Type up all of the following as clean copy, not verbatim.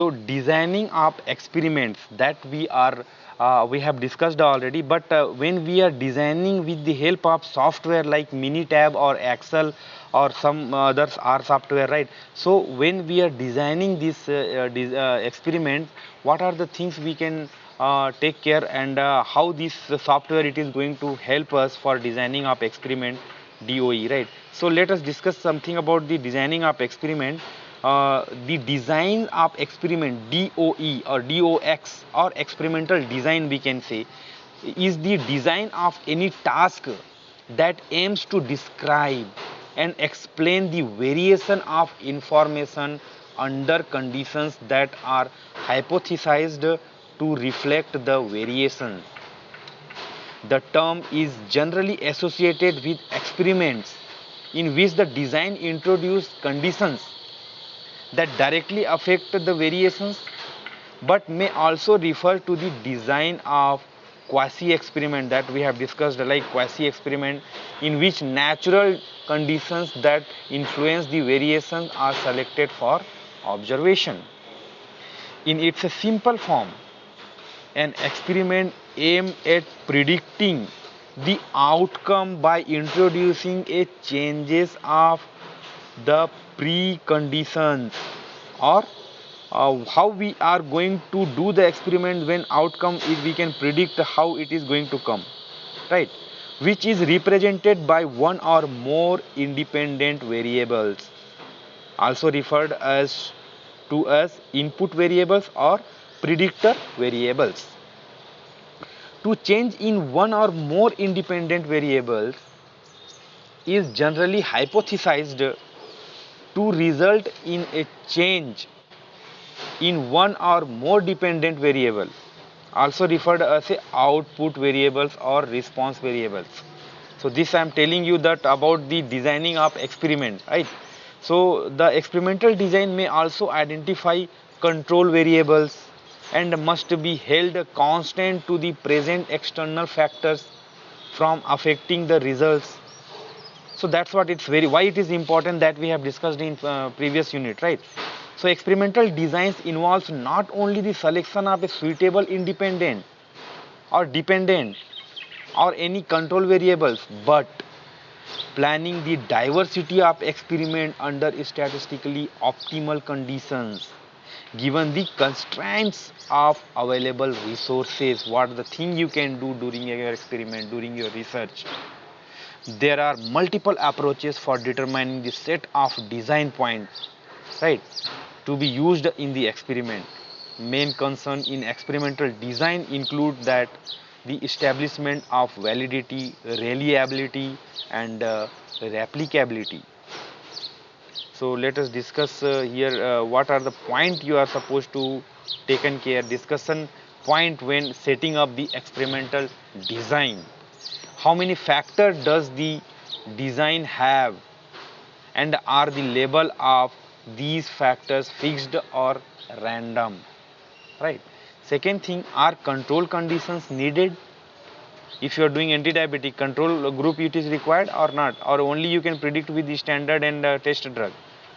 So designing of experiments that we have discussed already, but when we are designing with the help of software like Minitab or Excel or some others are software, right? So when we are designing this experiment, what are the things we can take care, and how this software it is going to help us for designing of experiment DOE, right? So let us discuss something about the designing of experiment. The design of experiment DOE or DOX or experimental design we can say is the design of any task that aims to describe and explain the variation of information under conditions that are hypothesized to reflect the variation. The term is generally associated with experiments in which the design introduces conditions that directly affect the variations, but may also refer to the design of quasi experiment that we have discussed, like quasi experiment in which natural conditions that influence the variations are selected for observation. In its simple form, an experiment aimed at predicting the outcome by introducing a changes of the preconditions, or how we are going to do the experiment when outcome is we can predict how it is going to come, right, which is represented by one or more independent variables, also referred as to as input variables or predictor variables. To change in one or more independent variables is generally hypothesized to result in a change in one or more dependent variable, also referred as a output variables or response variables. So this I am telling you that about the designing of experiment, right? So the experimental design may also identify control variables and must be held constant to the present external factors from affecting the results. So that's what it's very why it is important that we have discussed in previous unit, right? So experimental designs involves not only the selection of a suitable independent or dependent or any control variables, but planning the diversity of experiment under statistically optimal conditions given the constraints of available resources. What the thing you can do during your experiment, during your research. There are multiple approaches for determining the set of design points, right, to be used in the experiment. Main concern in experimental design include that the establishment of validity, reliability, and replicability. So let us discuss here what are the point you are supposed to taken care discussion point when setting up the experimental design. How many factors does the design have, and are the label of these factors fixed or random, right? Second thing, are control conditions needed? If you are doing anti-diabetic, control group it is required or not, or only you can predict with the standard and test drug,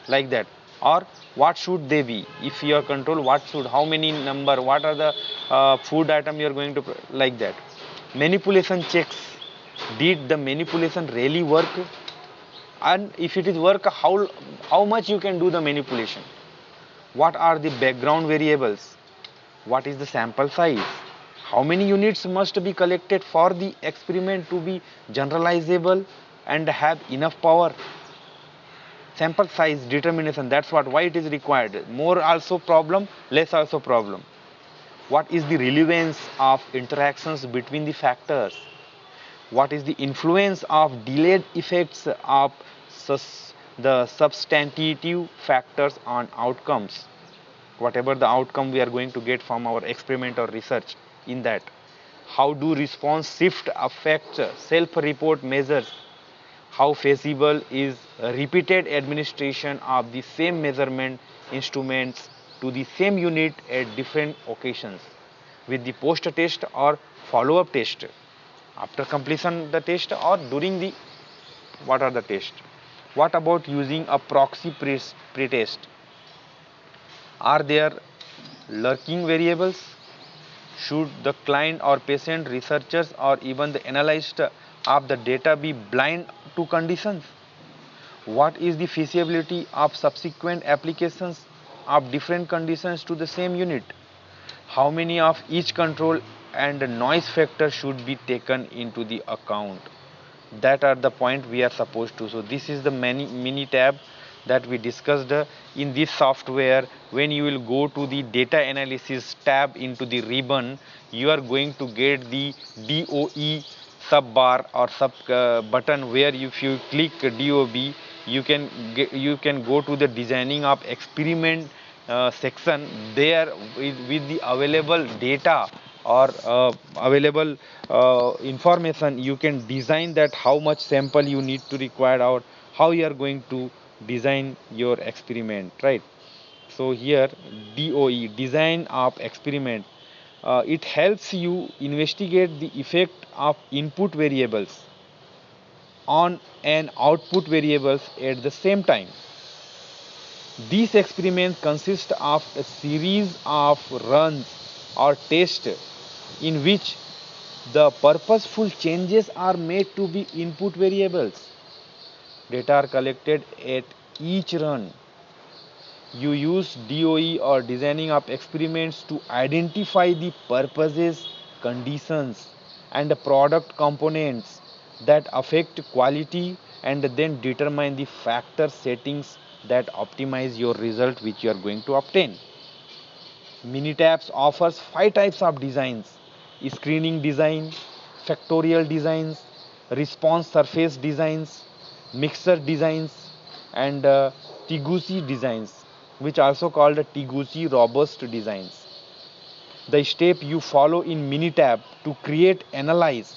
like that, or what should they be? If you are control, what should, how many number, what are the food item you are going to like that. Manipulation checks, did the manipulation really work, and if it is work, how much you can do the manipulation. What are the background variables? What is the sample size? How many units must be collected for the experiment to be generalizable and have enough power? Sample size determination, that's what why it is required. More also problem, less also problem. What is the relevance of interactions between the factors? What is the influence of delayed effects of the substantive factors on outcomes? Whatever the outcome we are going to get from our experiment or research in that. How do response shift affect self-report measures? How feasible is repeated administration of the same measurement instruments to the same unit at different occasions with the post-test or follow-up test, after completion the test or during the what are the test? What about using a proxy pre-test? Are there lurking variables? Should the client or patient, researchers, or even the analyst of the data be blind to conditions? What is the feasibility of subsequent applications of different conditions to the same unit? How many of each control and noise factor should be taken into the account? That are the point we are supposed to. So this is the mini tab that we discussed in this software. When you will go to the data analysis tab into the ribbon, you are going to get the DOE sub bar or sub button, where if you click DOB, you can go to the designing of experiment section. There with the available data or available information, you can design that how much sample you need to require, or how you are going to design your experiment, right? So here, DOE, design of experiment, it helps you investigate the effect of input variables on and output variables at the same time. These experiments consist of a series of runs or tests in which the purposeful changes are made to be input variables. Data are collected at each run. You use DOE or designing of experiments to identify the purposes, conditions, and the product components that affect quality, and then determine the factor settings that optimize your result which you are going to obtain. Minitabs offers 5 types of designs: screening design, factorial designs, response surface designs, mixer designs, and Tiguchi designs, which also called Tiguchi robust designs. The step you follow in Minitab to create, analyze,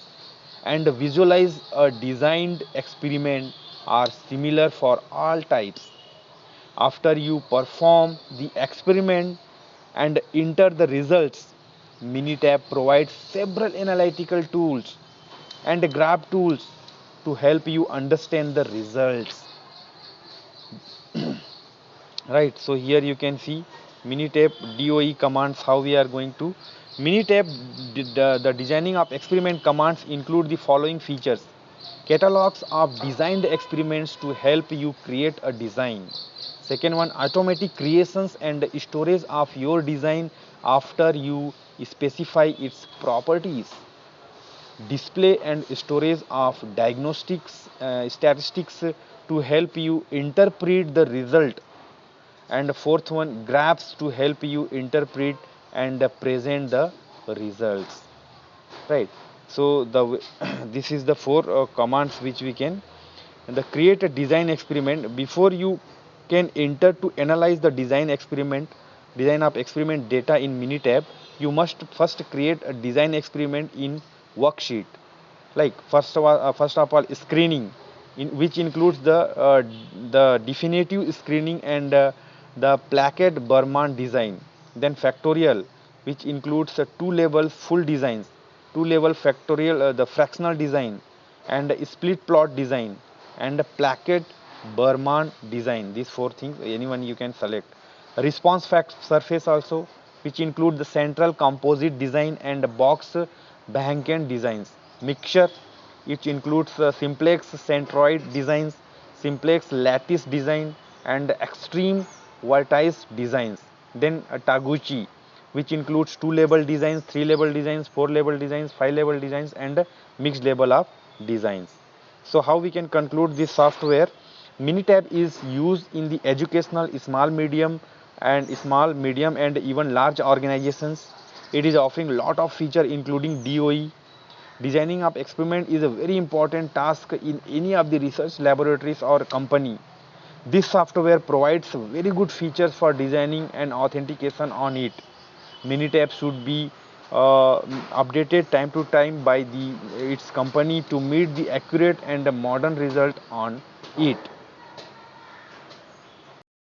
and visualize a designed experiment are similar for all types. After you perform the experiment and enter the results, Minitab provides several analytical tools and graph tools to help you understand the results. Right, so here you can see Minitab DOE commands, how we are going to. Minitab, the designing of experiment commands include the following features: catalogs of designed experiments to help you create a design. Second one, automatic creations and storage of your design after you specify its properties. Display and storage of diagnostics statistics to help you interpret the result. And fourth one, graphs to help you interpret and present the results, right? So the this is the four commands which we can. And the create a design experiment, before you can enter to analyze the design of experiment data in Minitab, you must first create a design experiment in worksheet. Like first of all, screening, in which includes the definitive screening and the placket Berman design. Then factorial, which includes two level full designs, two level factorial, the fractional design, and split plot design, and placket Berman design. These four things, anyone you can select. Response surface also, which include the central composite design and box Bahanken designs. Mixture, which includes simplex centroid designs, simplex lattice design, and extreme vertice designs. Then Taguchi, which includes two label designs, three label designs, four label designs, five label designs, and mixed label of designs. So how we can conclude this software? Minitab is used in the educational, small, medium, and even large organizations. It is offering lot of feature including DOE. Designing of experiment is a very important task in any of the research laboratories or company. This software provides very good features for designing and authentication on it. Minitab should be updated time to time by its company to meet the accurate and modern result on it.